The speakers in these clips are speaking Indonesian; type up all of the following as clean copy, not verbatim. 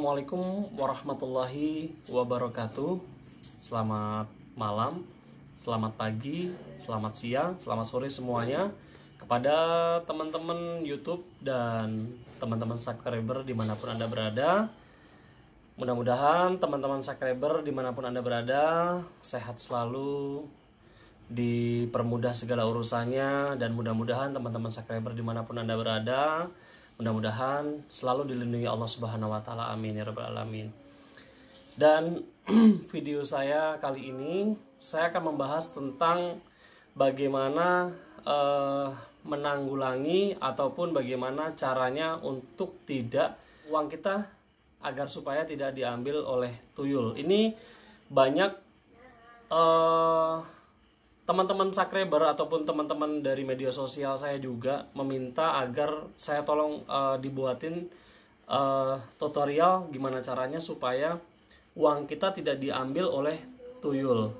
Assalamualaikum warahmatullahi wabarakatuh. Selamat malam, selamat pagi, selamat siang, selamat sore semuanya. Kepada teman-teman YouTube dan teman-teman subscriber dimanapun Anda berada, mudah-mudahan teman-teman subscriber dimanapun Anda berada sehat selalu, dipermudah segala urusannya, dan mudah-mudahan teman-teman subscriber dimanapun Anda berada mudah-mudahan selalu dilindungi Allah Subhanahu wa Ta'ala. Amin ya Rabbal Alamin. Dan video saya kali ini saya akan membahas tentang bagaimana menanggulangi ataupun bagaimana caranya untuk tidak uang kita agar supaya tidak diambil oleh tuyul. Ini banyak teman-teman subscriber ataupun teman-teman dari media sosial saya juga meminta agar saya tolong dibuatin tutorial gimana caranya supaya uang kita tidak diambil oleh tuyul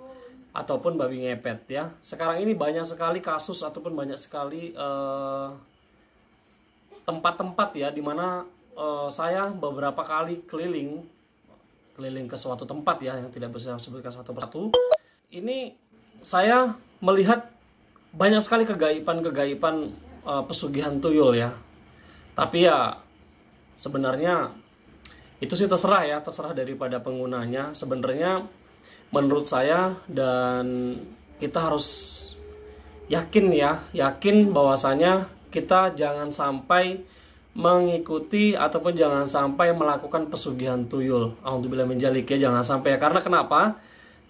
ataupun babi ngepet ya. Sekarang ini banyak sekali kasus ataupun banyak sekali tempat-tempat ya dimana saya beberapa kali keliling ke suatu tempat ya yang tidak bisa sebutkan satu persatu. Ini saya melihat banyak sekali kegaiban-kegaiban pesugihan tuyul ya. Tapi ya sebenarnya itu sih terserah daripada penggunanya. Sebenarnya menurut saya, dan kita harus yakin bahwasanya kita jangan sampai mengikuti ataupun jangan sampai melakukan pesugihan tuyul. Alhamdulillah menjalik ya, jangan sampai ya. Karena kenapa?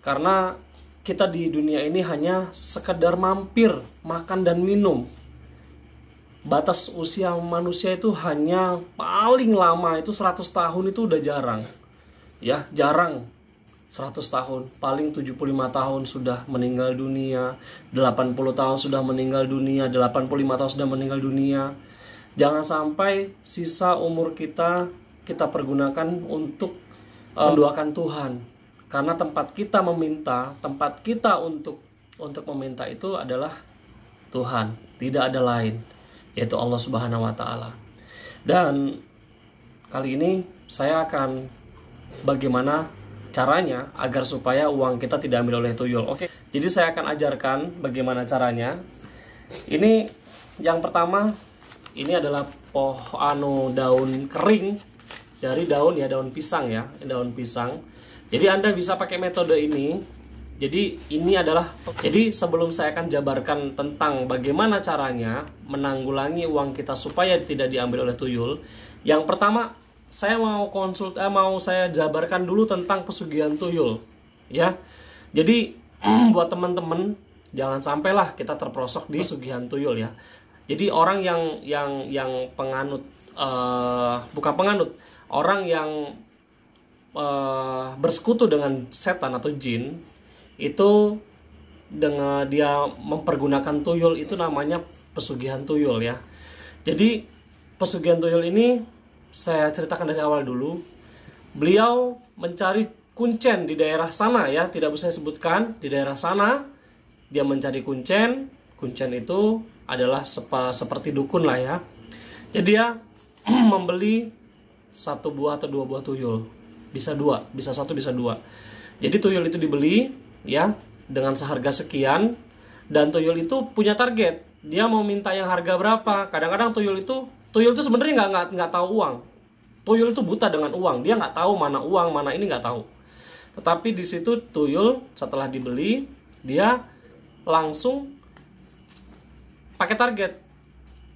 Karena kita di dunia ini hanya sekedar mampir, makan dan minum. Batas usia manusia itu hanya paling lama itu 100 tahun, itu udah jarang. Ya, jarang 100 tahun. Paling 75 tahun sudah meninggal dunia, 80 tahun sudah meninggal dunia, 85 tahun sudah meninggal dunia. Jangan sampai sisa umur kita pergunakan untuk mendoakan Tuhan. Karena tempat kita meminta, tempat kita untuk meminta itu adalah Tuhan, tidak ada lain, yaitu Allah Subhanahu wa Ta'ala. Dan kali ini saya akan bagaimana caranya agar supaya uang kita tidak diambil oleh tuyul. Oke. Jadi saya akan ajarkan bagaimana caranya. Ini yang pertama, ini adalah daun kering dari daun pisang ya, daun pisang. Jadi Anda bisa pakai metode ini. Jadi sebelum saya akan jabarkan tentang bagaimana caranya menanggulangi uang kita supaya tidak diambil oleh tuyul, yang pertama saya mau saya jabarkan dulu tentang pesugihan tuyul ya. Jadi buat teman-teman jangan sampailah kita terperosok di pesugihan tuyul ya. Jadi orang yang penganut bukan penganut, orang yang bersekutu dengan setan atau jin, itu dengan dia mempergunakan tuyul, itu namanya pesugihan tuyul ya. Jadi pesugihan tuyul ini saya ceritakan dari awal dulu. Beliau mencari kuncen di daerah sana ya, tidak bisa sebutkan, di daerah sana dia mencari kuncen itu adalah seperti dukun lah ya. Jadi dia membeli satu buah atau dua buah tuyul. Bisa dua, bisa satu, bisa dua. Jadi tuyul itu dibeli ya dengan seharga sekian, dan tuyul itu punya target. Dia mau minta yang harga berapa. Kadang-kadang tuyul itu sebenarnya nggak tahu uang. Tuyul itu buta dengan uang. Dia nggak tahu mana uang, mana ini nggak tahu. Tetapi di situ tuyul setelah dibeli, dia langsung pakai target.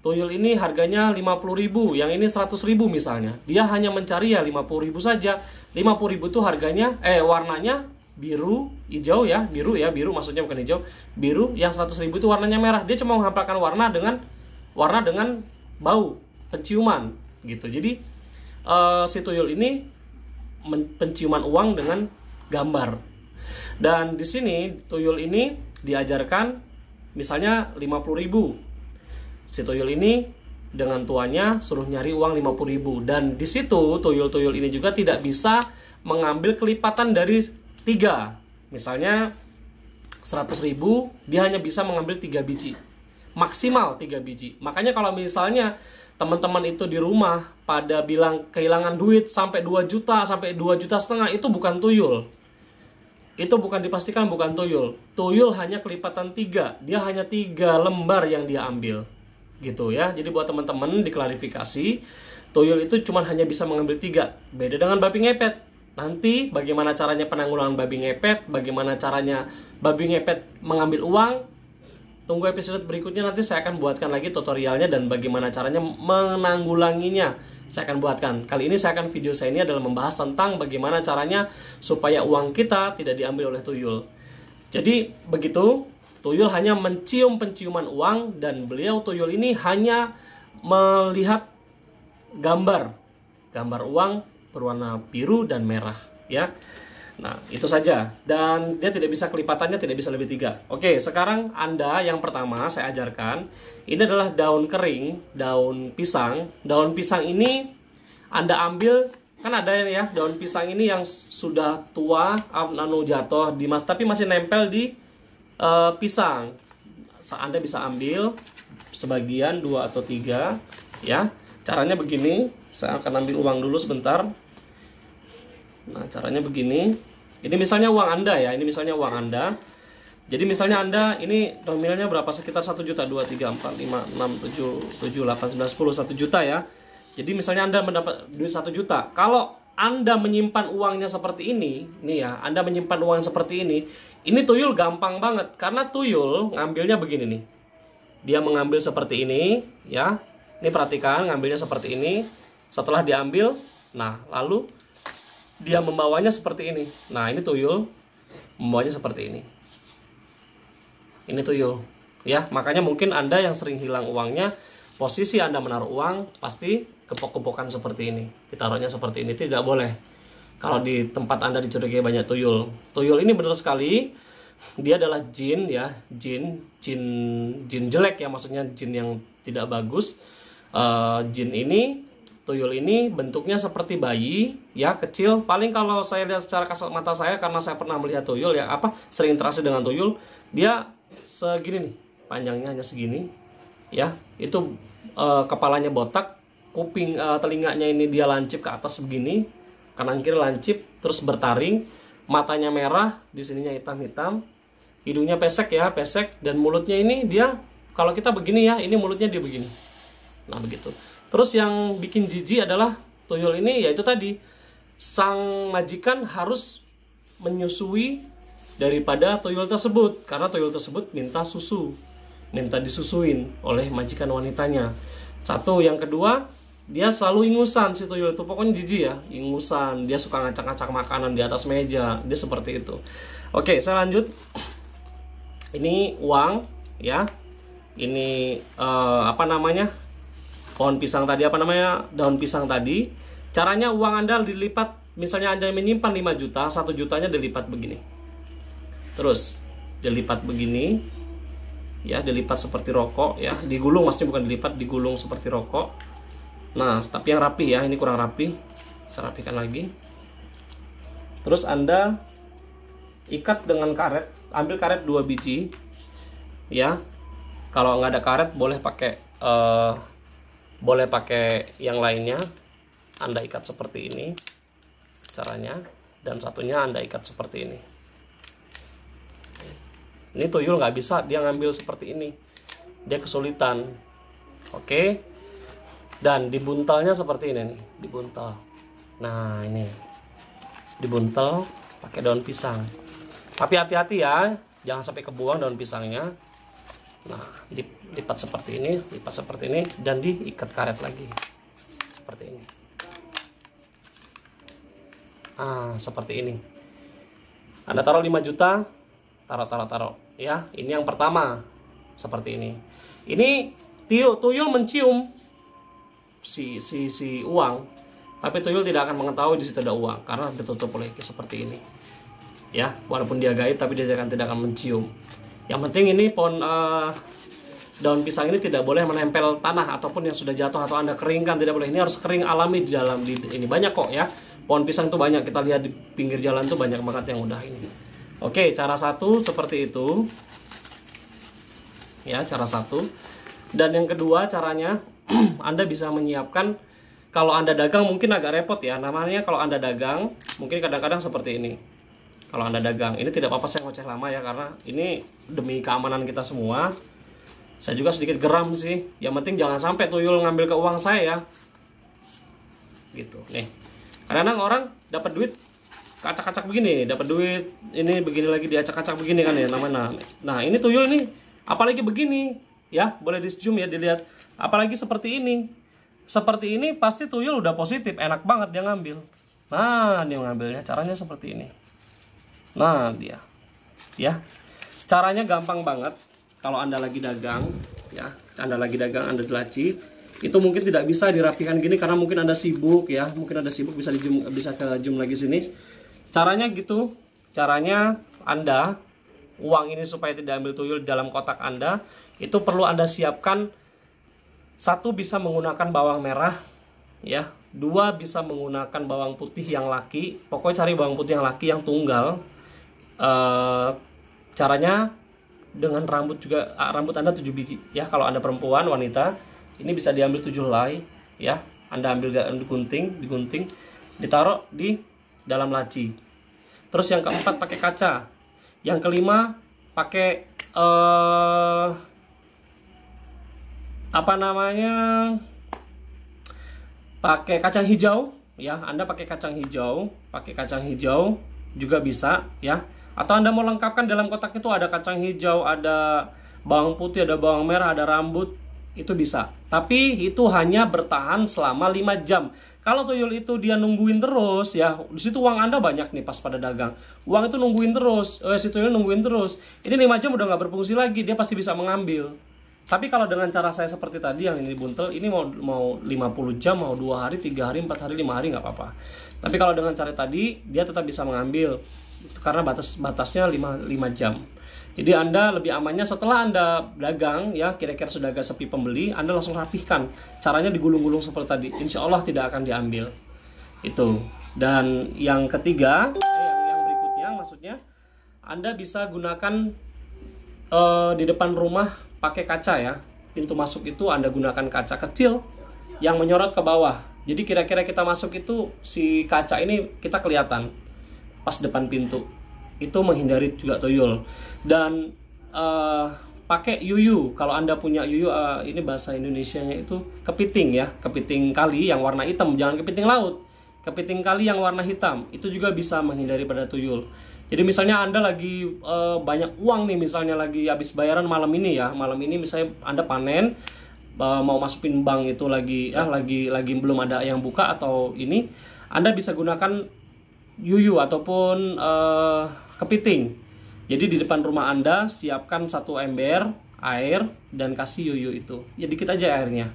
Tuyul ini harganya 50.000, yang ini 100.000 misalnya. Dia hanya mencari ya 50.000 saja. 50.000 itu harganya, warnanya biru, hijau ya, biru maksudnya bukan hijau, biru. Yang 100.000 itu warnanya merah. Dia cuma menghampirkan warna dengan bau, penciuman gitu. Jadi si tuyul ini penciuman uang dengan gambar. Dan di sini tuyul ini diajarkan misalnya 50.000. Si tuyul ini dengan tuannya suruh nyari uang 50.000, dan di situ tuyul-tuyul ini juga tidak bisa mengambil kelipatan dari 3. Misalnya 100.000, dia hanya bisa mengambil 3 biji. Maksimal 3 biji. Makanya kalau misalnya teman-teman itu di rumah pada bilang kehilangan duit sampai 2 juta, sampai 2,5 juta, itu bukan tuyul. Itu bukan dipastikan bukan tuyul. Tuyul hanya kelipatan 3. Dia hanya 3 lembar yang dia ambil. Gitu ya. Jadi buat teman-teman diklarifikasi, tuyul itu cuma hanya bisa mengambil 3. Beda dengan babi ngepet. Nanti bagaimana caranya penanggulangan babi ngepet, bagaimana caranya babi ngepet mengambil uang, tunggu episode berikutnya, nanti saya akan buatkan lagi tutorialnya dan bagaimana caranya menanggulanginya. Saya akan buatkan. Kali ini video saya ini adalah membahas tentang bagaimana caranya supaya uang kita tidak diambil oleh tuyul. Jadi begitu, tuyul hanya mencium penciuman uang dan beliau tuyul ini hanya melihat gambar uang berwarna biru dan merah ya. Nah, itu saja. Dan dia tidak bisa kelipatannya, tidak bisa lebih 3. Oke, sekarang Anda yang pertama saya ajarkan, ini adalah daun kering, daun pisang. Daun pisang ini Anda ambil, kan ada ya, daun pisang ini yang sudah tua, jatuh tapi masih nempel di pisang. Anda bisa ambil sebagian 2 atau 3 ya. Caranya begini, saya akan ambil uang dulu sebentar. Nah, caranya begini. Ini misalnya uang Anda ya, ini misalnya uang Anda. Jadi misalnya Anda ini nominalnya berapa? Sekitar 1 juta, 2, 3, 4, 5, 6, 7, 8, 9, 10, 1 juta ya. Jadi misalnya Anda mendapat duit 1 juta. Kalau Anda menyimpan uangnya seperti ini, nih ya, Anda menyimpan uang seperti ini tuyul gampang banget. Karena tuyul ngambilnya begini nih. Dia mengambil seperti ini ya. Ini perhatikan, ngambilnya seperti ini. Setelah diambil, nah lalu dia membawanya seperti ini. Nah, ini tuyul membawanya seperti ini. Ini tuyul. Ya, makanya mungkin Anda yang sering hilang uangnya, posisi Anda menaruh uang pasti kepok-kepokan seperti ini. Ditaruhnya seperti ini, tidak boleh. Kalau di tempat Anda dicurigai banyak tuyul. Tuyul ini benar sekali, dia adalah jin ya, jin jelek ya, maksudnya jin yang tidak bagus. Tuyul ini bentuknya seperti bayi ya, kecil. Paling kalau saya lihat secara kasat mata saya, karena saya pernah melihat tuyul ya, sering interaksi dengan tuyul, dia segini nih, panjangnya hanya segini ya. Itu kepalanya botak, kuping telinganya ini dia lancip ke atas begini, kanan kiri lancip, terus bertaring, matanya merah, di sininya hitam-hitam, hidungnya pesek ya, pesek, dan mulutnya ini dia, kalau kita begini ya, ini mulutnya dia begini. Nah, begitu. Terus yang bikin jijik adalah tuyul ini, yaitu tadi, sang majikan harus menyusui daripada tuyul tersebut, karena tuyul tersebut minta susu, minta disusuin oleh majikan wanitanya. Satu, yang kedua, dia selalu ingusan si tuyul itu, pokoknya jijik ya, ingusan, dia suka ngacak-ngacak makanan di atas meja, dia seperti itu. Oke, saya lanjut. Ini uang ya, ini pohon pisang tadi, daun pisang tadi. Caranya uang Anda dilipat, misalnya Anda menyimpan 5 juta, 1 jutanya dilipat begini. Terus dilipat begini. Ya, dilipat seperti rokok ya, digulung, maksudnya bukan dilipat, digulung seperti rokok. Nah, tapi yang rapi ya, ini kurang rapi. Saya rapikan lagi. Terus Anda ikat dengan karet, ambil karet 2 biji. Ya. Kalau nggak ada karet boleh pakai yang lainnya. Anda ikat seperti ini caranya, dan satunya Anda ikat seperti ini. Ini tuyul nggak bisa dia ngambil seperti ini, dia kesulitan. Oke, dan dibuntalnya seperti ini nih, dibuntal. Nah, ini dibuntal pakai daun pisang, tapi hati-hati ya, jangan sampai kebuang daun pisangnya. Nah, lipat seperti ini, dan diikat karet lagi seperti ini. Seperti ini. Anda taruh 5 juta, taruh ya. Ini yang pertama, seperti ini. Ini tuyul mencium si uang, tapi tuyul tidak akan mengetahui di situ ada uang karena ditutup oleh seperti ini. Ya, walaupun dia gaib, tapi dia tidak akan mencium. Yang penting ini daun pisang ini tidak boleh menempel tanah ataupun yang sudah jatuh atau Anda keringkan, tidak boleh. Ini harus kering alami di dalam ini. Banyak kok ya. Pohon pisang itu banyak, kita lihat di pinggir jalan tuh banyak banget yang udah ini. Oke, cara satu seperti itu. Ya, cara satu. Dan yang kedua caranya, Anda bisa menyiapkan. Kalau Anda dagang mungkin agak repot ya. Namanya kalau Anda dagang mungkin kadang-kadang seperti ini. Kalau Anda dagang, ini tidak apa-apa saya ngoceh lama ya, karena ini demi keamanan kita semua. Saya juga sedikit geram sih. Yang penting jangan sampai tuyul ngambil ke uang saya ya. Gitu. Nih. Kadang-kadang orang dapat duit acak-acak begini, dapat duit ini begini lagi diacak-acak begini kan ya namanya. Nah, ini tuyul ini apalagi begini ya, boleh di zoom ya dilihat. Apalagi seperti ini. Seperti ini pasti tuyul udah positif, enak banget dia ngambil. Nah, dia ngambilnya caranya seperti ini. Nah, dia. Ya. Caranya gampang banget. Kalau Anda lagi dagang, ya. Anda lagi dagang, Anda di laci, itu mungkin tidak bisa dirapikan gini karena mungkin Anda sibuk ya. Mungkin Anda sibuk, bisa ke zoom lagi sini. Caranya gitu. Caranya Anda uang ini supaya tidak ambil tuyul di dalam kotak Anda, itu perlu Anda siapkan. Satu, bisa menggunakan bawang merah ya. Dua, bisa menggunakan bawang putih yang laki. Pokoknya cari bawang putih yang laki yang tunggal. Caranya dengan rambut juga, rambut Anda 7 biji ya. Kalau Anda perempuan, wanita, ini bisa diambil 7 helai ya. Anda ambil digunting, ditaruh di dalam laci. Terus yang keempat pakai kaca. Yang kelima pakai pakai kacang hijau ya. Anda pakai kacang hijau juga bisa ya. Atau Anda mau lengkapkan dalam kotak itu ada kacang hijau, ada bawang putih, ada bawang merah, ada rambut, itu bisa. Tapi itu hanya bertahan selama 5 jam. Kalau tuyul itu dia nungguin terus ya, di situ uang Anda banyak nih pas pada dagang. Uang itu nungguin terus, si tuyul nungguin terus. Ini 5 jam udah nggak berfungsi lagi, dia pasti bisa mengambil. Tapi kalau dengan cara saya seperti tadi yang ini buntel, ini mau 50 jam, mau 2 hari, 3 hari, 4 hari, 5 hari nggak apa-apa. Tapi kalau dengan cara tadi, dia tetap bisa mengambil. Itu karena batasnya 5 jam. Jadi Anda lebih amannya setelah Anda dagang ya, kira-kira sudah agak sepi pembeli, Anda langsung rapihkan. Caranya digulung-gulung seperti tadi. Insya Allah tidak akan diambil. Itu. Dan yang ketiga, yang berikutnya maksudnya, Anda bisa gunakan di depan rumah pakai kaca ya. Pintu masuk itu Anda gunakan kaca kecil yang menyorot ke bawah. Jadi kira-kira kita masuk itu si kaca ini kita kelihatan pas depan pintu. Itu menghindari juga tuyul. Dan pakai yuyu. Kalau Anda punya yuyu, ini bahasa Indonesianya itu kepiting ya, kepiting kali yang warna hitam, jangan kepiting laut. Kepiting kali yang warna hitam itu juga bisa menghindari pada tuyul. Jadi misalnya Anda lagi banyak uang nih, misalnya lagi habis bayaran malam ini ya, malam ini misalnya Anda panen, mau masukin bank itu lagi belum ada yang buka atau ini, Anda bisa gunakan yuyu ataupun kepiting. Jadi di depan rumah Anda siapkan 1 ember air dan kasih yuyu itu. Ya dikit aja airnya.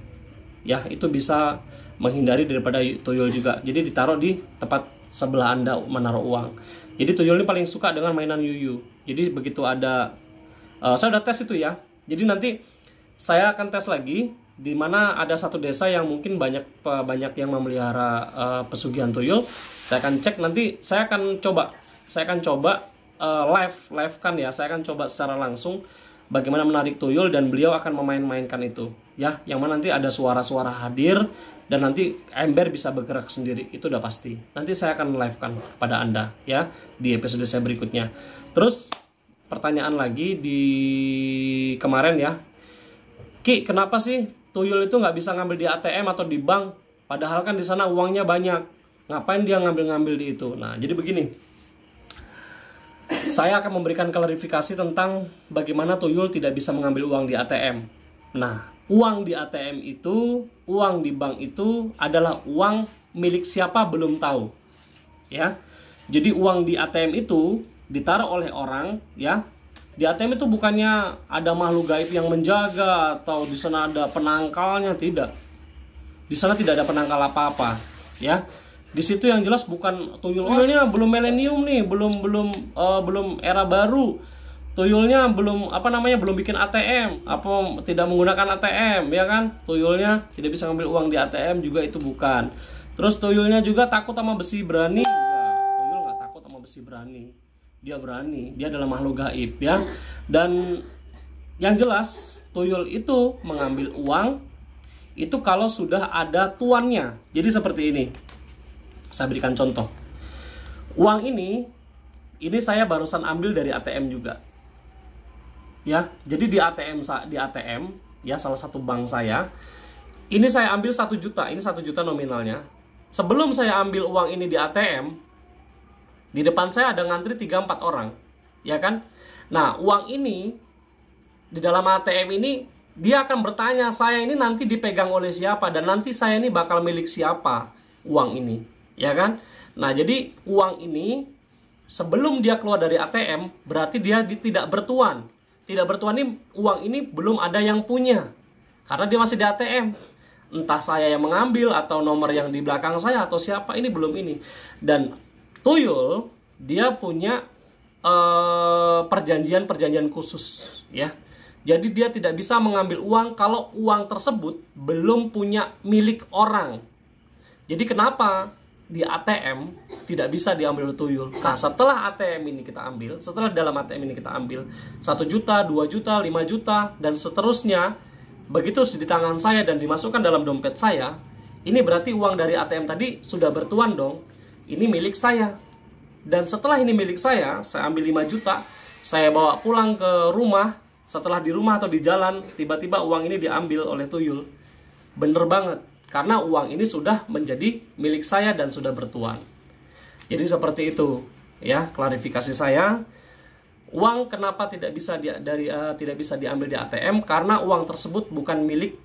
Ya, itu bisa menghindari daripada tuyul juga. Jadi ditaruh di tempat sebelah Anda menaruh uang. Jadi tuyul ini paling suka dengan mainan yuyu. Jadi begitu ada saya udah tes itu ya. Jadi nanti saya akan tes lagi di mana ada satu desa yang mungkin banyak yang memelihara pesugihan tuyul. Saya akan cek nanti, saya akan coba live kan ya. Saya akan coba secara langsung bagaimana menarik tuyul dan beliau akan memain-mainkan itu ya. Yang mana nanti ada suara-suara hadir dan nanti ember bisa bergerak sendiri, itu udah pasti. Nanti saya akan live-kan pada Anda ya di episode saya berikutnya. Terus pertanyaan lagi di kemarin ya, Ki, kenapa sih tuyul itu nggak bisa ngambil di ATM atau di bank? Padahal kan di sana uangnya banyak. Ngapain dia ngambil-ngambil di itu? Nah, jadi begini. Saya akan memberikan klarifikasi tentang bagaimana tuyul tidak bisa mengambil uang di ATM. Nah, uang di ATM itu, uang di bank itu adalah uang milik siapa belum tahu. Ya. Jadi uang di ATM itu ditaruh oleh orang, ya. Di ATM itu bukannya ada makhluk gaib yang menjaga atau di sana ada penangkalnya, tidak. Di sana tidak ada penangkal apa-apa, ya. Di situ yang jelas bukan tuyulnya belum milenium nih, belum era baru. Tuyulnya belum belum bikin ATM, tidak menggunakan ATM, ya kan? Tuyulnya tidak bisa ngambil uang di ATM juga, itu bukan. Terus tuyulnya juga takut sama besi, berani juga. Tuyul nggak takut sama besi, berani. Dia berani, dia adalah makhluk gaib ya. Dan yang jelas tuyul itu mengambil uang itu kalau sudah ada tuannya. Jadi seperti ini. Saya berikan contoh. Uang ini saya barusan ambil dari ATM juga. Ya, jadi di ATM ya, salah satu bank saya. Ini saya ambil 1 juta, ini 1 juta nominalnya. Sebelum saya ambil uang ini di ATM, di depan saya ada ngantri 3-4 orang, ya kan? Nah, uang ini di dalam ATM ini dia akan bertanya, saya ini nanti dipegang oleh siapa dan nanti saya ini bakal milik siapa uang ini, ya kan? Nah, jadi uang ini sebelum dia keluar dari ATM berarti dia tidak bertuan. Tidak bertuan ini, uang ini belum ada yang punya karena dia masih di ATM. Entah saya yang mengambil atau nomor yang di belakang saya atau siapa, ini belum ini. Dan tuyul dia punya perjanjian khusus, ya. Jadi dia tidak bisa mengambil uang kalau uang tersebut belum punya milik orang. Jadi kenapa di ATM tidak bisa diambil oleh tuyul? Nah, setelah ATM ini kita ambil, setelah dalam ATM ini kita ambil 1 juta, 2 juta, 5 juta, dan seterusnya, begitu di tangan saya dan dimasukkan dalam dompet saya, ini berarti uang dari ATM tadi sudah bertuan dong. Ini milik saya. Dan setelah ini milik saya ambil 5 juta, saya bawa pulang ke rumah. Setelah di rumah atau di jalan, tiba-tiba uang ini diambil oleh tuyul. Bener banget, karena uang ini sudah menjadi milik saya dan sudah bertuan. Jadi seperti itu, ya, klarifikasi saya. Uang kenapa tidak bisa diambil di ATM? Karena uang tersebut bukan milik,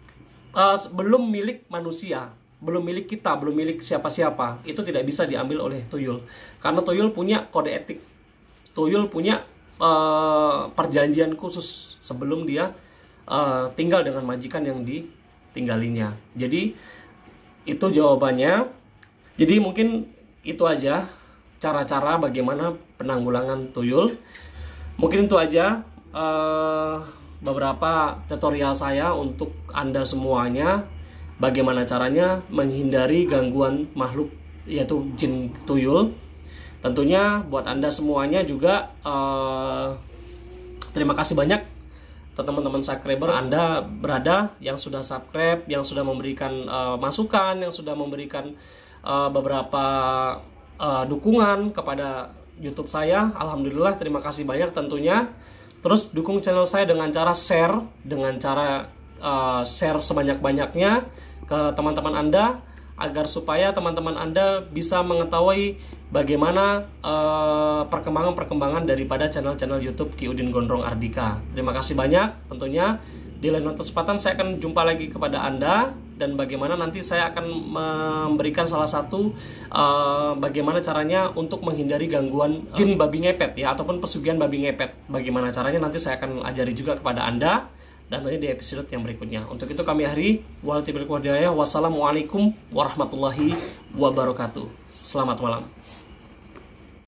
belum milik manusia, belum milik kita, belum milik siapa-siapa. Itu tidak bisa diambil oleh tuyul. Karena tuyul punya kode etik, tuyul punya perjanjian khusus sebelum dia tinggal dengan majikan yang ditinggalinya. Jadi itu jawabannya. Jadi mungkin itu aja cara-cara bagaimana penanggulangan tuyul. Mungkin itu aja beberapa tutorial saya untuk Anda semuanya, bagaimana caranya menghindari gangguan makhluk yaitu jin tuyul. Tentunya buat Anda semuanya juga terima kasih banyak teman-teman subscriber Anda berada yang sudah subscribe, yang sudah memberikan masukan, yang sudah memberikan beberapa dukungan kepada YouTube saya. Alhamdulillah, terima kasih banyak tentunya. Terus dukung channel saya dengan cara share, share sebanyak-banyaknya ke teman-teman Anda, agar supaya teman-teman Anda bisa mengetahui bagaimana perkembangan daripada channel-channel YouTube Ki Udin Gondrong Ardika. Terima kasih banyak. Tentunya di lain kesempatan saya akan jumpa lagi kepada Anda, dan bagaimana nanti saya akan memberikan salah satu bagaimana caranya untuk menghindari gangguan jin babi ngepet, ya, ataupun pesugihan babi ngepet. Bagaimana caranya nanti saya akan ajari juga kepada Anda, dan tentunya di episode yang berikutnya. Untuk itu kami akhiri. Wassalamualaikum warahmatullahi wabarakatuh. Selamat malam.